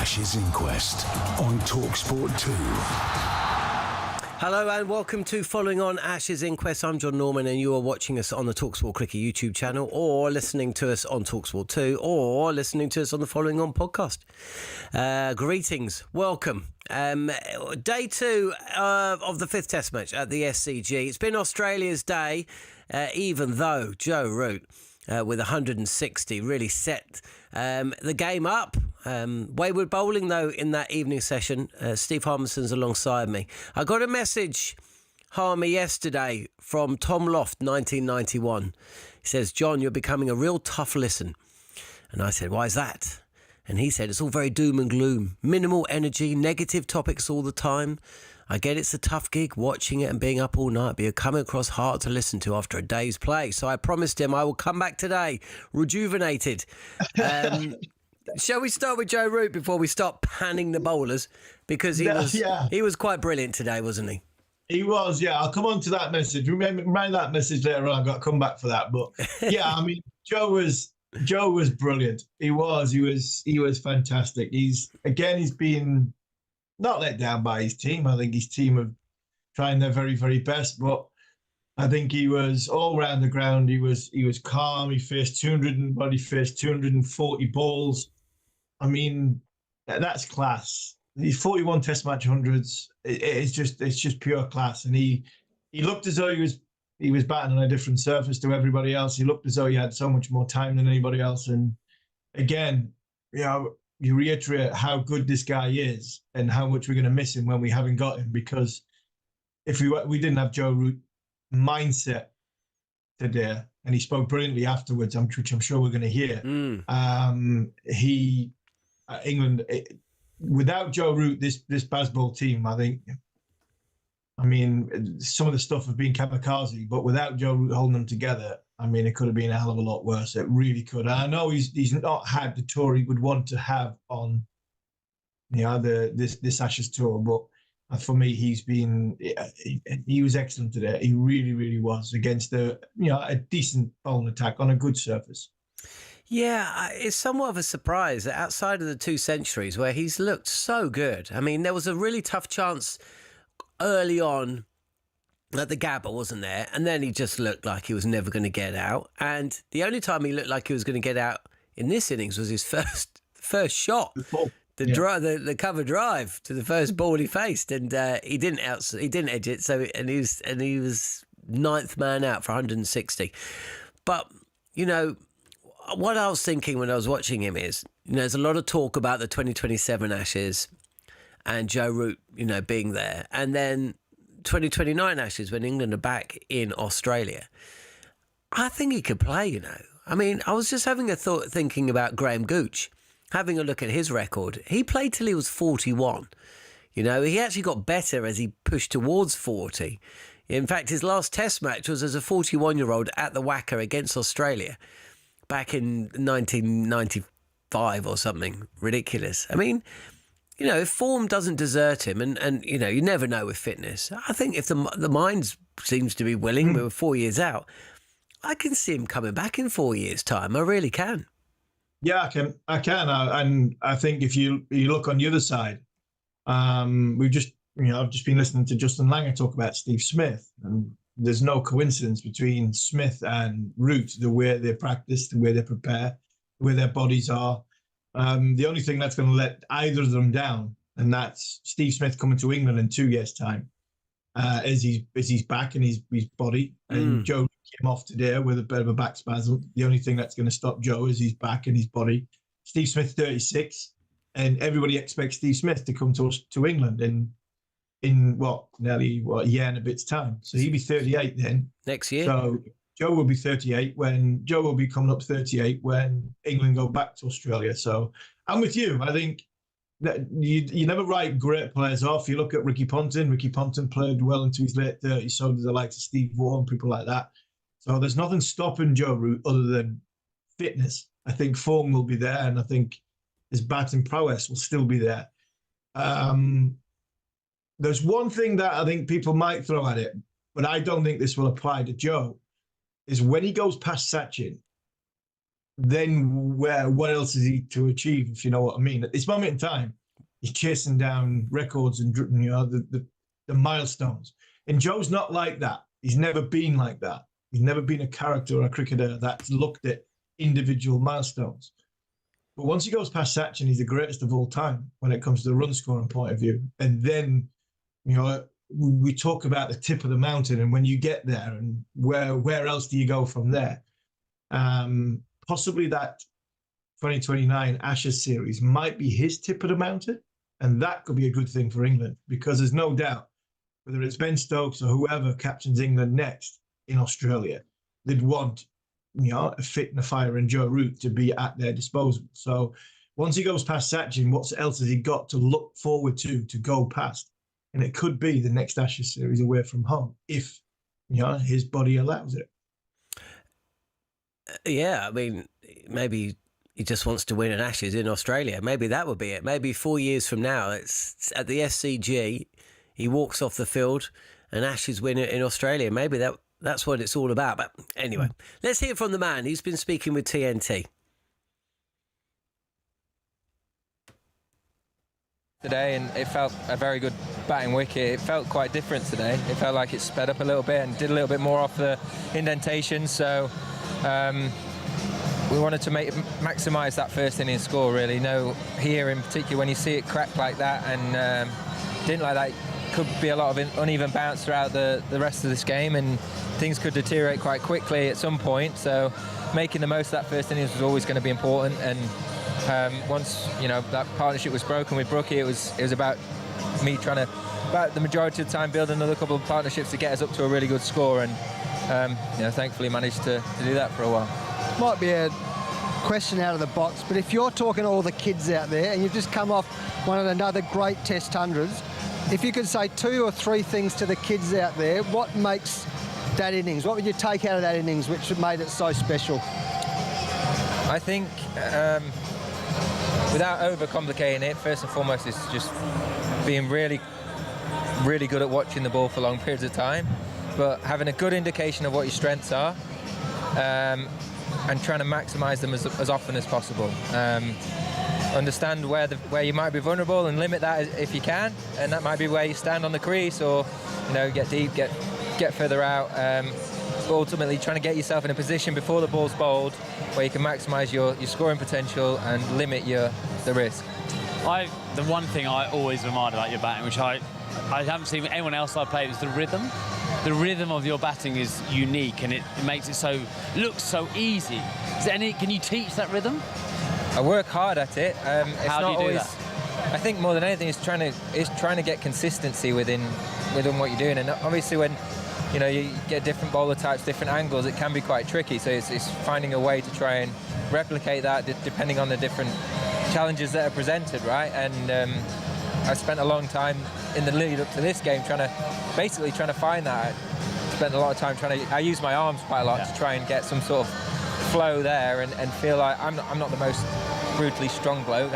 Ashes Inquest on talkSPORT 2. Hello and welcome to Following On Ashes Inquest. I'm Jon Norman and you are watching us on the talkSPORT Cricket YouTube channel, or listening to us on talkSPORT 2, or listening to us on the Following On podcast. Greetings, welcome. Day 2 of the 5th Test match at the SCG. It's been Australia's day, even though Joe Root with 160 really set the game up. Wayward bowling, though, in that evening session. Steve Harmison's alongside me. I got a message, Harmy, yesterday from Tom Loft, 1991. He says, "John, you're becoming a real tough listen." And I said, "Why is that?" And he said, "It's all very doom and gloom. Minimal energy, negative topics all the time. I get it's a tough gig watching it and being up all night, but you're coming across hard to listen to after a day's play." So I promised him I will come back today, rejuvenated. Shall we start with Joe Root before we start panning the bowlers? Because he was quite brilliant today, wasn't he? He was, yeah. I'll come on to that message. Remind that message later on. I've got to come back for that. But yeah, I mean, Joe was brilliant. He was fantastic. He's been not let down by his team. I think his team are trying their very, very best, but I think he was all round the ground. He was calm. He faced 240 balls. I mean, that's class. These 41 Test match hundreds. It's just pure class. And he looked as though he was batting on a different surface to everybody else. He looked as though he had so much more time than anybody else. And again, you reiterate how good this guy is and how much we're going to miss him when we haven't got him. Because if we didn't have Joe Root mindset today, and he spoke brilliantly afterwards, which I'm sure we're going to hear. England, without Joe Root, this Bazball team, I mean, some of the stuff have been kamikaze, but without Joe Root holding them together, I mean, it could have been a hell of a lot worse. It really could. And I know he's not had the tour he would want to have on, this Ashes tour, but for me, he was excellent today. He really, really was, against a decent bowling attack on a good surface. Yeah, it's somewhat of a surprise that outside of the 2 centuries where he's looked so good. I mean, there was a really tough chance early on at the Gabba, wasn't there? And then he just looked like he was never going to get out. And the only time he looked like he was going to get out in this innings was his first shot. The cover drive to the first ball he faced, and he didn't edge it. So he was 9th man out for 160. But what I was thinking when I was watching him is, there's a lot of talk about the 2027 Ashes and Joe Root, being there, and then 2029 Ashes when England are back in Australia. I think he could play. I mean, I was just having a thought, thinking about Graham Gooch. Having a look at his record, he played till he was 41. He actually got better as he pushed towards 40. In fact, his last Test match was as a 41-year-old at the Wacker against Australia back in 1995 or something ridiculous. I mean, if form doesn't desert him, and you never know with fitness. I think if the mind seems to be willing, we were 4 years out, I can see him coming back in 4 years' time. I really can. Yeah, I can, and I think if you look on the other side, I've just been listening to Justin Langer talk about Steve Smith, and there's no coincidence between Smith and Root, the way they practice, the way they prepare, the way their bodies are. The only thing that's going to let either of them down, and that's Steve Smith coming to England in 2 years' time, is he's back in his body. And Joe came off today with a bit of a back spasm. The only thing that's going to stop Joe is he's back in his body. Steve Smith, 36, and everybody expects Steve Smith to come to England in nearly a year and a bit's time. So he'll be 38 then. Next year. So Joe will be 38 Joe will be coming up 38 when England go back to Australia. So I'm with you. I think that you never write great players off. You look at Ricky Ponting. Ricky Ponting played well into his late 30s. So did the likes of Steve Vaughan, people like that. So there's nothing stopping Joe Root other than fitness. I think form will be there, and I think his batting prowess will still be there. There's one thing that I think people might throw at it, but I don't think this will apply to Joe, is when he goes past Sachin, then what else is he to achieve, if you know what I mean? At this moment in time, he's chasing down records and the milestones. And Joe's not like that. He's never been like that. He's never been a character or a cricketer that's looked at individual milestones. But once he goes past Sachin, he's the greatest of all time when it comes to the run scoring point of view. And then, we talk about the tip of the mountain, and when you get there, and where else do you go from there? Possibly that 2029 Ashes series might be his tip of the mountain, and that could be a good thing for England, because there's no doubt, whether it's Ben Stokes or whoever captains England next in Australia, they'd want a fit and a fire and Joe Root to be at their disposal. So once he goes past Sachin, what else has he got to look forward to go past? And it could be the next Ashes series away from home, if his body allows it. Yeah, I mean, maybe he just wants to win an Ashes in Australia. Maybe that would be it. Maybe 4 years from now, it's at the SCG, he walks off the field, an Ashes win in Australia. Maybe that's what it's all about. But anyway, let's hear from the man who's been speaking with TNT. Today, and it felt a very good batting wicket. It felt quite different today. It felt like it sped up a little bit and did a little bit more off the indentation. So we wanted to maximise that first innings score, really. Here in particular, when you see it crack like that and didn't like that, could be a lot of uneven bounce throughout the rest of this game, and things could deteriorate quite quickly at some point. So making the most of that first innings was always going to be important. And once that partnership was broken with Brookie, it was about me trying to, about the majority of the time, build another couple of partnerships to get us up to a really good score, and thankfully managed to do that for a while. Might be a question out of the box, but if you're talking to all the kids out there and you've just come off one of another great Test hundreds, if you could say 2 or 3 things to the kids out there, what makes that innings? What would you take out of that innings which made it so special? I think without overcomplicating it, first and foremost is just being really, really good at watching the ball for long periods of time, but having a good indication of what your strengths are, and trying to maximise them as often as possible. Understand where you might be vulnerable and limit that if you can, and that might be where you stand on the crease, or get deep, get further out. But ultimately, trying to get yourself in a position before the ball's bowled where you can maximise your scoring potential and limit the risk. The one thing I always admired about your batting, which I haven't seen anyone else I played, is the rhythm. The rhythm of your batting is unique, and it makes it looks so easy. Can you teach that rhythm? I work hard at it. How do you do that? I think more than anything is trying to get consistency within what you're doing, and obviously when you get different bowler types, different angles, it can be quite tricky. So it's finding a way to try and replicate that depending on the different challenges that are presented, right? And I spent a long time in the lead up to this game trying to find that. I spent a lot of time I use my arms quite a lot to try and get some sort of flow there and feel like I'm not the most brutally strong bloke.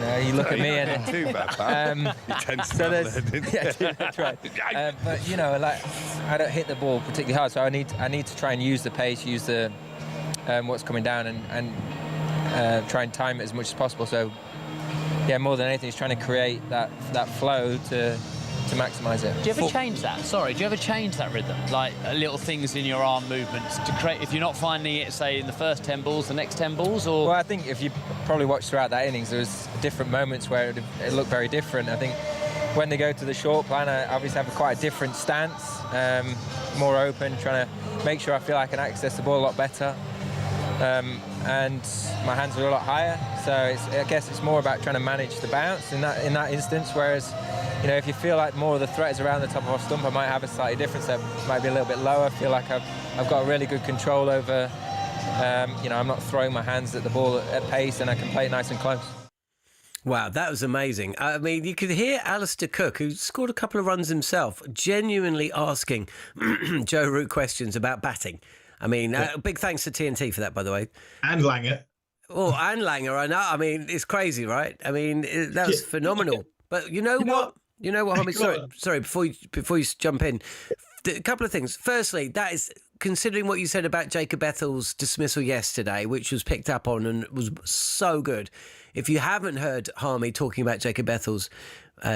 You look at me and too bad. He tends to that's right. But I don't hit the ball particularly hard, so I need to try and use the pace, use the what's coming down, and try and time it as much as possible. So more than anything, it's trying to create that flow to maximise it. Do you ever change that? Sorry, do you ever change that rhythm? Like little things in your arm movements to create, if you're not finding it, say, in the first 10 balls, the next 10 balls? Or? Well, I think if you probably watched throughout that innings, there was different moments where it looked very different. I think when they go to the short plan, I obviously have quite a different stance, more open, trying to make sure I feel I can access the ball a lot better. And my hands are a lot higher, so I guess it's more about trying to manage the bounce in that instance. Whereas, if you feel like more of the threat is around the top of our stump, I might have a slightly different, so it might be a little bit lower. I feel like I've got really good control over. I'm not throwing my hands at the ball at pace, and I can play it nice and close. Wow, that was amazing. I mean, you could hear Alistair Cook, who scored a couple of runs himself, genuinely asking Joe Root questions about batting. I mean, big thanks to TNT for that, by the way. And Langer. Oh, and Langer, I know. I mean, it's crazy, right? I mean, that was phenomenal. But you know what, homie? Sorry, before you jump in, a couple of things. Firstly, that is considering what you said about Jacob Ethel's dismissal yesterday, which was picked up on and was so good. If you haven't heard Harmy talking about Jacob Ethel's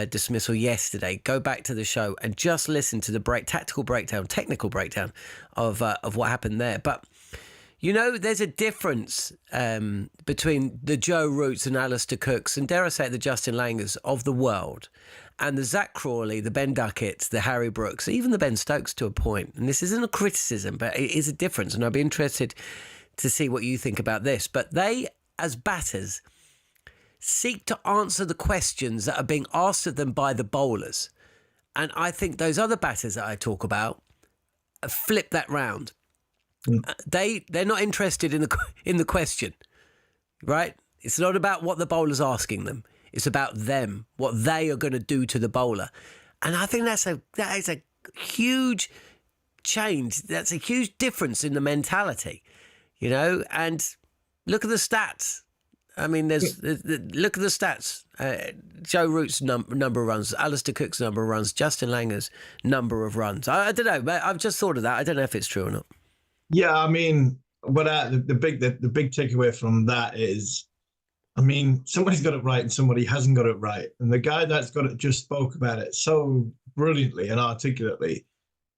dismissal yesterday, go back to the show and just listen to the technical breakdown of what happened there. But you know, there's a difference between the Joe Roots and Alistair Cooks and, dare I say it, the Justin Langers of the world, and the Zach Crawley, the Ben Ducketts, the Harry Brooks, even the Ben Stokes to a point. And this isn't a criticism, but it is a difference. And I'd be interested to see what you think about this. But they, as batters, seek to answer the questions that are being asked of them by the bowlers. And I think those other batters that I talk about flip that round. They're not interested in the question, right? It's not about what the bowler's asking them. It's about them, what they are going to do to the bowler. And I think that is a huge change. That's a huge difference in the mentality, you know. And look at the stats. I mean, look at the stats. Joe Root's number of runs, Alistair Cook's number of runs, Justin Langer's number of runs. I don't know. I've just thought of that. I don't know if it's true or not. Yeah, I mean, but the big takeaway from that is, I mean, somebody's got it right and somebody hasn't got it right. And the guy that's got it just spoke about it so brilliantly and articulately.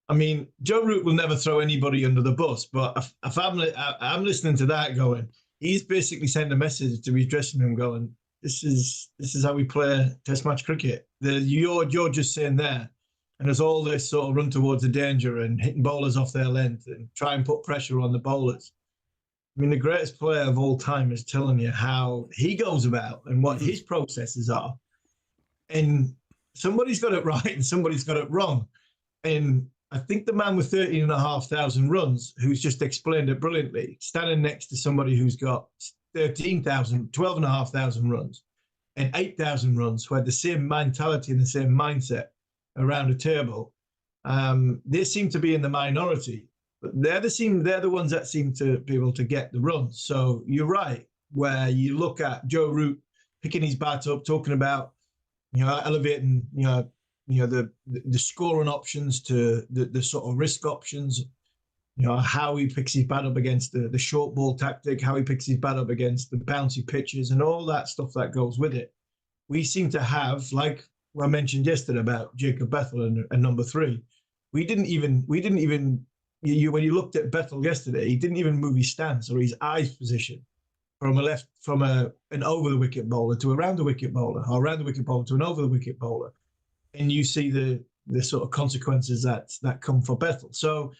I mean, Joe Root will never throw anybody under the bus, but if I'm listening to that going, he's basically sent a message to his dressing room going, this is how we play Test match cricket. You're just saying there, and there's all this sort of run towards the danger and hitting bowlers off their length and try and put pressure on the bowlers. I mean, the greatest player of all time is telling you how he goes about and what his processes are. And somebody's got it right and somebody's got it wrong. And I think the man with 13,500 runs, who's just explained it brilliantly, standing next to somebody who's got 12,500 runs and 8,000 runs, who had the same mentality and the same mindset around a table, they seem to be in the minority. But they're the ones that seem to be able to get the runs. So you're right, where you look at Joe Root picking his bat up, talking about, you know, elevating, the scoring options to the sort of risk options, you know, how he picks his bat up against the short ball tactic, how he picks his bat up against the bouncy pitches and all that stuff that goes with it. We seem to have, like I mentioned yesterday about Jacob Bethel and number 3, we didn't even when you looked at Bethel yesterday, he didn't even move his stance or his eyes position from an over the wicket bowler to around the wicket bowler, or around the wicket bowler to an over the wicket bowler, and you see the sort of consequences that come for Bethel. So,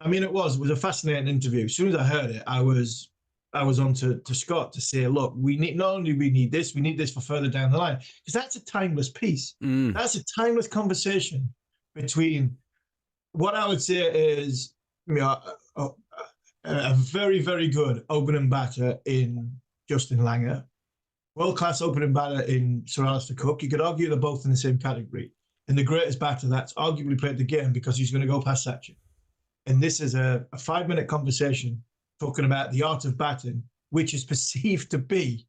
I mean, it was a fascinating interview. As soon as I heard it, I was on to Scott to say, look, we need this for further down the line, because that's a timeless piece. That's a timeless conversation between what I would say is, you know, a very, very good opening batter in Justin Langer, world-class opening batter in Sir Alistair Cook. You could argue they're both in the same category, and the greatest batter that's arguably played the game because he's going to go past Satcher. And this is a 5-minute conversation talking about the art of batting, which is perceived to be,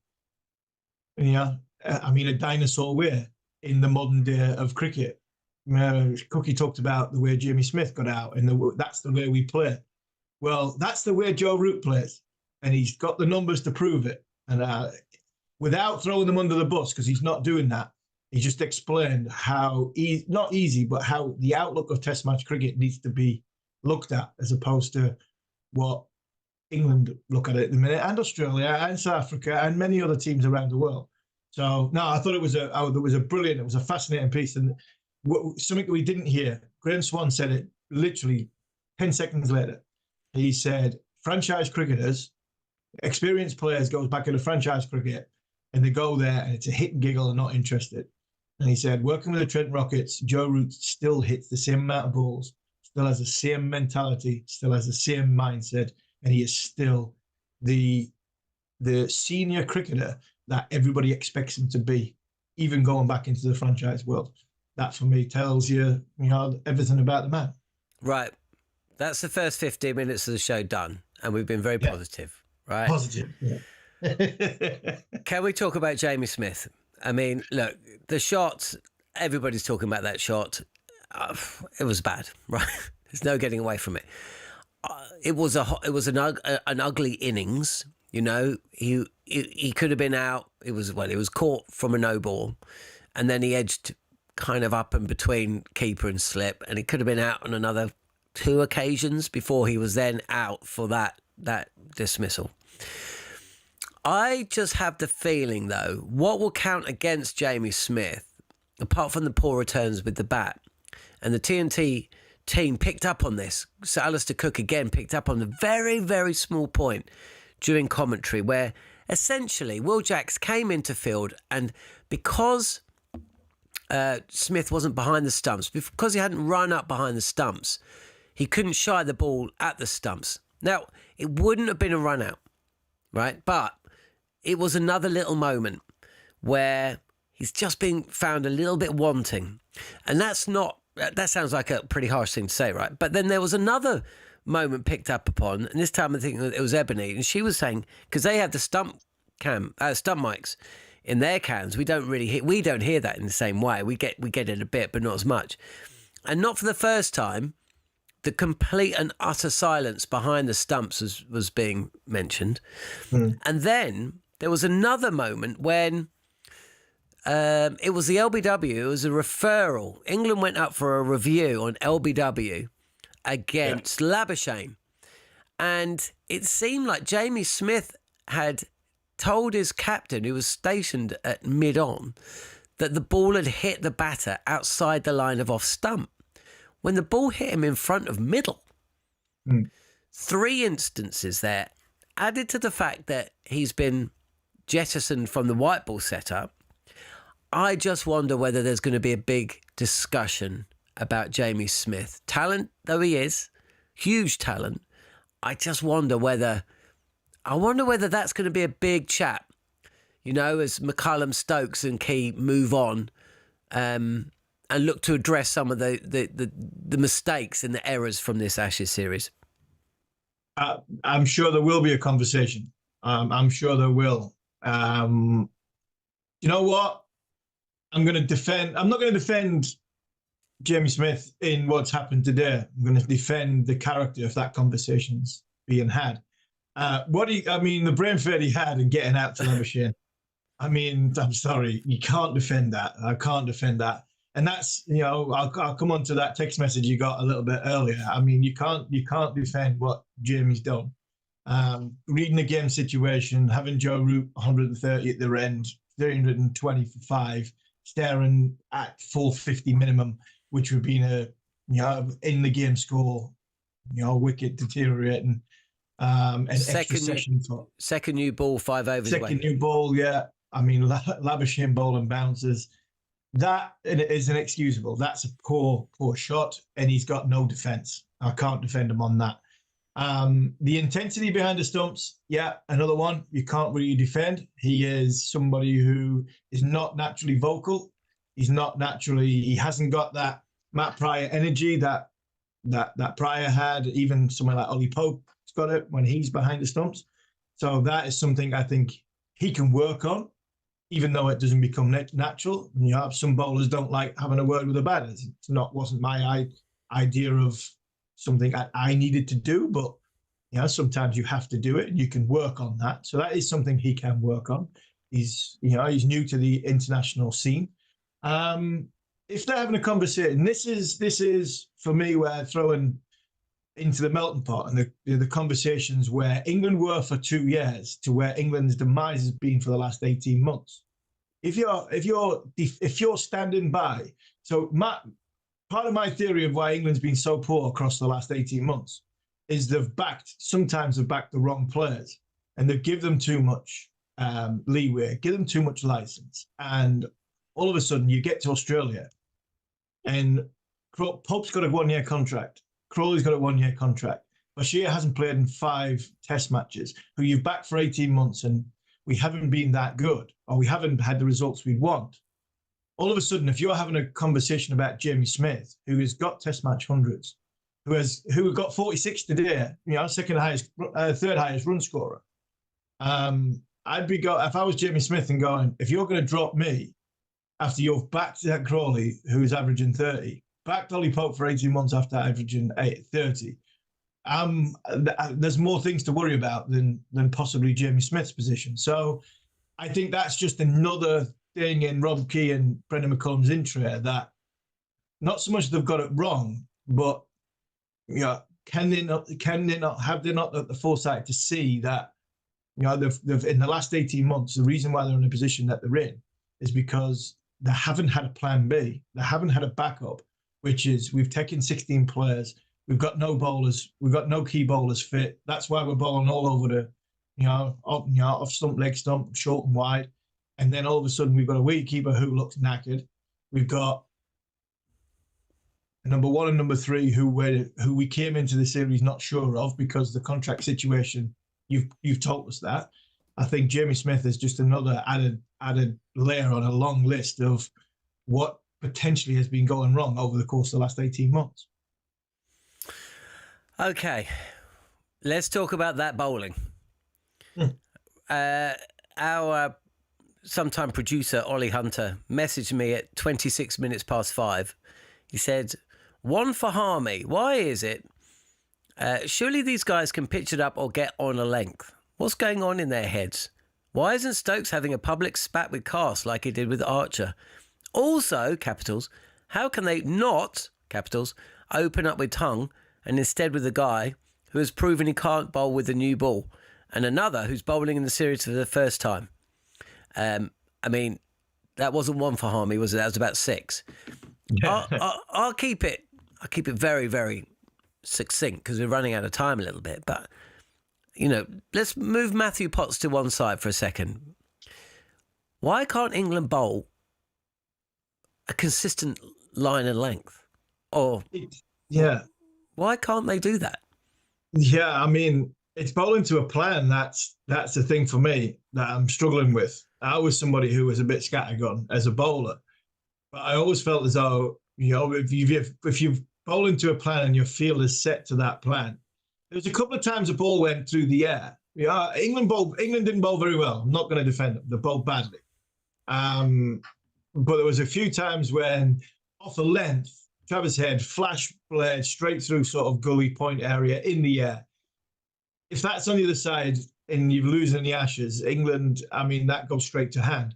you know, a dinosaur way in the modern day of cricket. Cookie talked about the way Jamie Smith got out, and that's the way we play. Well, that's the way Joe Root plays, and he's got the numbers to prove it. And without throwing them under the bus, because he's not doing that, he just explained how not easy, but how the outlook of Test match cricket needs to be looked at, as opposed to what England look at it at the minute, and Australia, and South Africa, and many other teams around the world. So no, I thought it was a fascinating piece, and something that we didn't hear. Graham Swan said it literally 10 seconds later. He said, franchise cricketers, experienced players goes back into franchise cricket, and they go there and it's a hit and giggle and not interested. And he said, working with the Trent Rockets, Joe Root still hits the same amount of balls, still has the same mentality, still has the same mindset, and he is still the senior cricketer that everybody expects him to be, even going back into the franchise world. That, for me, tells you everything about the man. Right. That's the first 15 minutes of the show done, and we've been very positive, right? Positive, yeah. Can we talk about Jamie Smith? I mean, look, the shot, everybody's talking about that shot. It was bad, right? There's no getting away from it. it was an ugly innings. You know, he could have been out. It was caught from a no ball, and then he edged kind of up and between keeper and slip, and he could have been out on another 2 occasions before he was then out for that dismissal. I just have the feeling, though, what will count against Jamie Smith, apart from the poor returns with the bat, and the TNT team picked up on this. So Alistair Cook again picked up on the very, very small point during commentary where essentially Will Jacks came into field, and because Smith wasn't behind the stumps, because he hadn't run up behind the stumps, he couldn't shy the ball at the stumps. Now, it wouldn't have been a run out, right? But it was another little moment where he's just been found a little bit wanting. And that sounds like a pretty harsh thing to say, right? But then there was another moment picked up upon, and this time I think it was Ebony, and she was saying, because they have the stump mics in their cans, we don't hear that in the same way. We get it a bit, but not as much. And not for the first time, the complete and utter silence behind the stumps was being mentioned. And then there was another moment when it was the LBW, it was a referral. England went up for a review on LBW against Labuschagne. And it seemed like Jamie Smith had told his captain, who was stationed at mid-on, that the ball had hit the batter outside the line of off stump, when the ball hit him in front of middle. 3 instances there, added to the fact that he's been jettisoned from the white ball setup. I just wonder whether there's going to be a big discussion about Jamie Smith. Talent though he is, huge talent. I just wonder whether that's going to be a big chat, you know, as McCullum, Stokes and Key move on and look to address some of the mistakes and the errors from this Ashes series. I'm sure there will be a conversation. I'm sure there will. You know what? I'm not going to defend Jamie Smith in what's happened today. I'm going to defend the character if that conversation's being had. The brain fade he had in getting out to Labuschagne. I mean, I'm sorry, you can't defend that. I can't defend that. And that's, you know, I'll come on to that text message you got a little bit earlier. I mean, you can't defend what Jamie's done. Reading the game situation, having Joe Root 130 at their end, 320 for 5, staring at 450 minimum, which would be in the game score, wicket deteriorating. And second new ball, 5 overs away. Second new ball, yeah. I mean, Labuschagne bowling bounces. That is inexcusable. That's a poor shot, and he's got no defence. I can't defend him on that. The intensity behind the stumps, yeah, another one you can't really defend. He is somebody who is not naturally vocal. He hasn't got that Matt Pryor energy that Pryor had. Even someone like Ollie Pope's got it when he's behind the stumps. So that is something I think he can work on, even though it doesn't become natural. You know, some bowlers don't like having a word with the batters. Wasn't my idea of something I needed to do, but sometimes you have to do it, and you can work on that. So that is something he can work on. He's new to the international scene. If they're having a conversation, this is for me where throwing into the melting pot and the conversations where England were for 2 years to where England's demise has been for the last 18 months. If you're standing by, so part of my theory of why England's been so poor across the last 18 months is sometimes they've backed the wrong players, and they give them too much leeway, give them too much license, and all of a sudden you get to Australia and Pope's got a 1-year contract. Crawley's got a 1-year contract. Bashir hasn't played in 5 test matches, who you've backed for 18 months, and we haven't been that good, or we haven't had the results we want. All of a sudden, if you're having a conversation about Jamie Smith, who has got test match hundreds, who got 46 today, third highest run scorer, if I was Jamie Smith and going, if you're going to drop me after you've backed that Crawley, who is averaging 30, backed Ollie Pope for 18 months after averaging 30, there's more things to worry about than possibly Jamie Smith's position. So I think that's just another thing in Rob Key and Brendan McCullum's intro that not so much they've got it wrong, but have they not the foresight to see that they've in the last 18 months, the reason why they're in the position that they're in is because they haven't had a plan B. They haven't had a backup, which is we've taken 16 players. We've got no bowlers. We've got no key bowlers fit. That's why we're bowling all over the, off stump, leg stump, short and wide. And then all of a sudden we've got a wicketkeeper who looks knackered. We've got number 1 and number 3 who we came into the series not sure of because the contract situation. You've told us that. I think Jamie Smith is just another added layer on a long list of what potentially has been going wrong over the course of the last 18 months. Okay, let's talk about that bowling. Our sometime producer, Ollie Hunter, messaged me at 26 minutes past 5. He said, 1 for Harmy. Why is it? Surely these guys can pitch it up or get on a length. What's going on in their heads? Why isn't Stokes having a public spat with Cast like he did with Archer? Also, capitals, how can they not, capitals, open up with tongue and instead with a guy who has proven he can't bowl with a new ball and another who's bowling in the series for the first time? I mean, that wasn't 1 for Harmy, was it? That was about 6. I'll keep it very, very succinct because we're running out of time a little bit. But, let's move Matthew Potts to one side for a second. Why can't England bowl a consistent line and length? Or why can't they do that? Yeah, I mean, it's bowling to a plan. That's the thing for me that I'm struggling with. I was somebody who was a bit scattergun as a bowler, but I always felt as though if you bowl into a plan and your field is set to that plan. There was a couple of times the ball went through the air. England didn't bowl very well. I'm not going to defend them. They bowled badly. But there was a few times when off a length, Travis Head flash blade straight through sort of gully point area in the air. If that's on the other side and you're losing the Ashes, England, that goes straight to hand.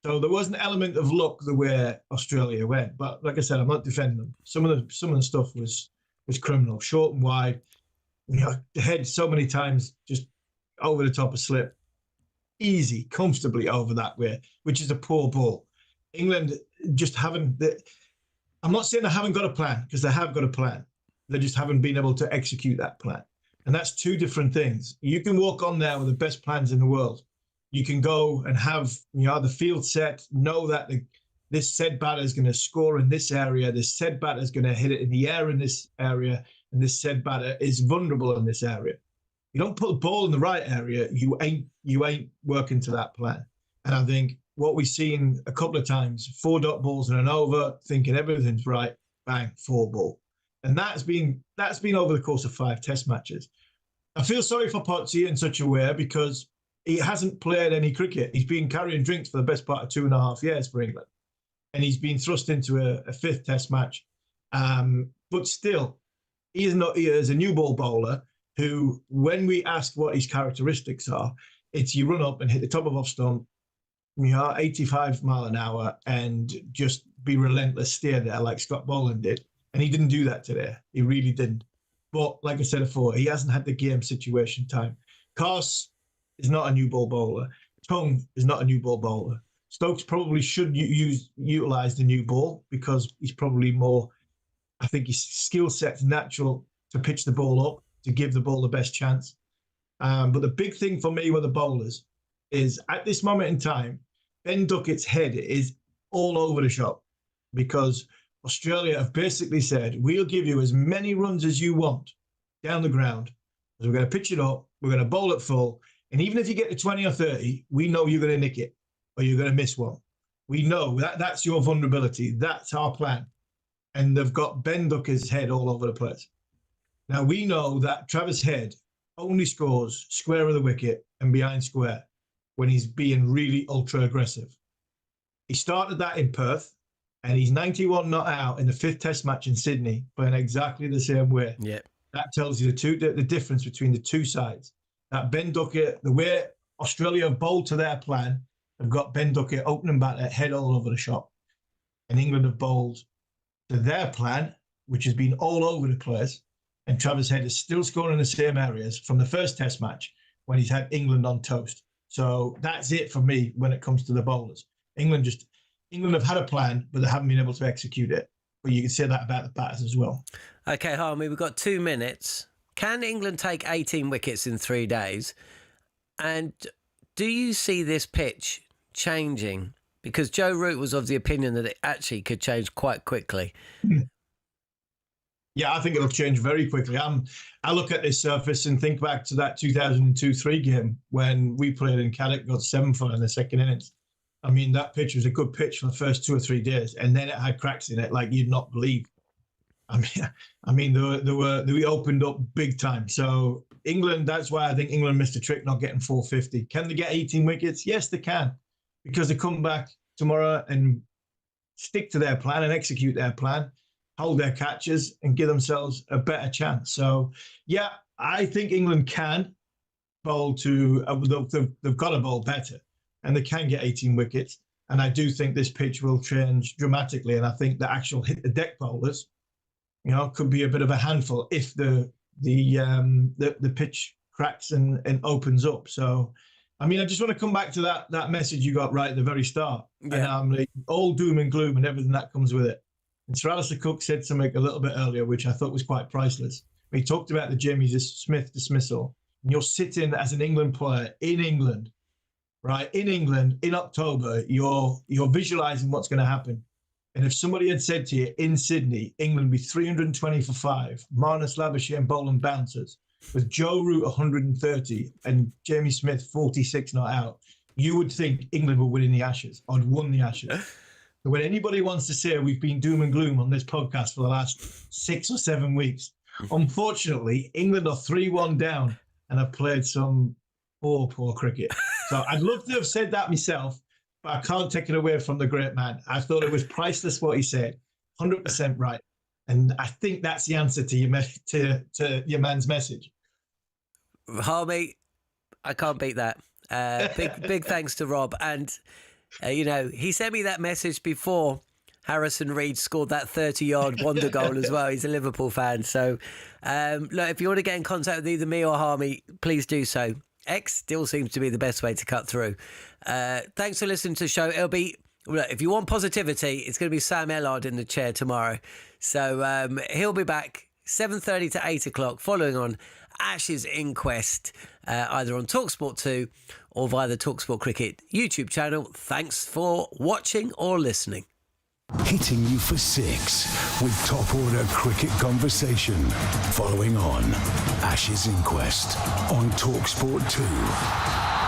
So there was an element of luck the way Australia went. But like I said, I'm not defending them. Some of the stuff was criminal, short and wide. Head so many times just over the top of slip. Easy, comfortably over that way, which is a poor ball. England just haven't... I'm not saying they haven't got a plan, because they have got a plan. They just haven't been able to execute that plan. And that's two different things. You can walk on there with the best plans in the world. You can go and have the field set, know that this said batter is going to score in this area, this said batter is going to hit it in the air in this area, and this said batter is vulnerable in this area. You don't put the ball in the right area, you ain't working to that plan. And I think what we've seen a couple of times, 4-dot balls and an over, thinking everything's right, bang, 4-ball. And that's been over the course of 5 test matches. I feel sorry for Potsy in such a way because he hasn't played any cricket. He's been carrying drinks for the best part of 2.5 years for England. And he's been thrust into a 5th test match. But still, he is not here as a new ball bowler who, when we ask what his characteristics are, it's you run up and hit the top of off stump, 85 mile an hour and just be relentless, stay there like Scott Boland did. And he didn't do that today. He really didn't. But like I said before, he hasn't had the game situation time. Cars is not a new ball bowler. Tongue is not a new ball bowler. Stokes probably should utilize the new ball because he's probably more, I think his skill set's natural to pitch the ball up, to give the ball the best chance. But the big thing for me with the bowlers is at this moment in time, Ben Duckett's head is all over the shop because Australia have basically said, we'll give you as many runs as you want down the ground. We're going to pitch it up, we're going to bowl it full, and even if you get to 20 or 30, we know you're going to nick it or you're going to miss one. We know that's your vulnerability. That's our plan. And they've got Ben Duckett's head all over the place. Now, we know that Travis Head only scores square of the wicket and behind square when he's being really ultra aggressive. He started that in Perth, and he's 91 not out in the 5th test match in Sydney, playing exactly the same way. Yeah. That tells you the difference between the two sides. That Ben Duckett, the way Australia have bowled to their plan, have got Ben Duckett opening batter, head all over the shop. And England have bowled to their plan, which has been all over the place. And Travis Head is still scoring in the same areas from the first Test match when he's had England on toast. So that's it for me when it comes to the bowlers. England have had a plan, but they haven't been able to execute it. But you can say that about the batters as well. Okay, Harmy, we've got 2 minutes. Can England take 18 wickets in 3 days? And do you see this pitch changing? Because Joe Root was of the opinion that it actually could change quite quickly. Yeah, I think it'll change very quickly. I look at this surface and think back to that 2002-3 game when we played in Caddick, got 7 for in the second innings. I mean, that pitch was a good pitch for the first 2 or 3 days, and then it had cracks in it like you'd not believe. I mean, they opened up big time. So England, that's why I think England missed a trick not getting 450. Can they get 18 wickets? Yes, they can, because they come back tomorrow and stick to their plan and execute their plan, hold their catches, and give themselves a better chance. So, yeah, I think England can bowl to. They've got to bowl better, and they can get 18 wickets. And I do think this pitch will change dramatically. And I think the actual hit the deck bowlers, could be a bit of a handful if the pitch cracks and opens up. So, I mean, I just want to come back to that message you got right at the very start. Yeah. And all doom and gloom and everything that comes with it. And Sir Alistair Cook said something a little bit earlier, which I thought was quite priceless. He talked about the Jamie Smith dismissal. And you're sitting as an England player in England, right? In England, in October, you're visualising what's going to happen. And if somebody had said to you in Sydney, England be 320 for 5, Marnus Labuschagne bowling bouncers, with Joe Root 130 and Jamie Smith 46 not out, you would think England were winning the Ashes or had won the Ashes. So when anybody wants to say we've been doom and gloom on this podcast for the last 6 or 7 weeks, unfortunately, England are 3-1 down and have played some poor cricket. So I'd love to have said that myself, but I can't take it away from the great man. I thought it was priceless what he said, 100% right. And I think that's the answer to your man's message. Harmy, I can't beat that. Big thanks to Rob. And, he sent me that message before Harrison Reed scored that 30-yard wonder goal as well. He's a Liverpool fan. So, look, if you want to get in contact with either me or Harmy, please do so. X still seems to be the best way to cut through. Thanks for listening to the show. It'll be, look, if you want positivity, it's going to be Sam Ellard in the chair tomorrow. So he'll be back 7:30 to 8 o'clock following on Ash's Inquest, either on talkSPORT 2 or via the talkSPORT Cricket YouTube channel. Thanks for watching or listening. Hitting you for 6 with top order cricket conversation. Following on Ash's Inquest on talkSPORT 2.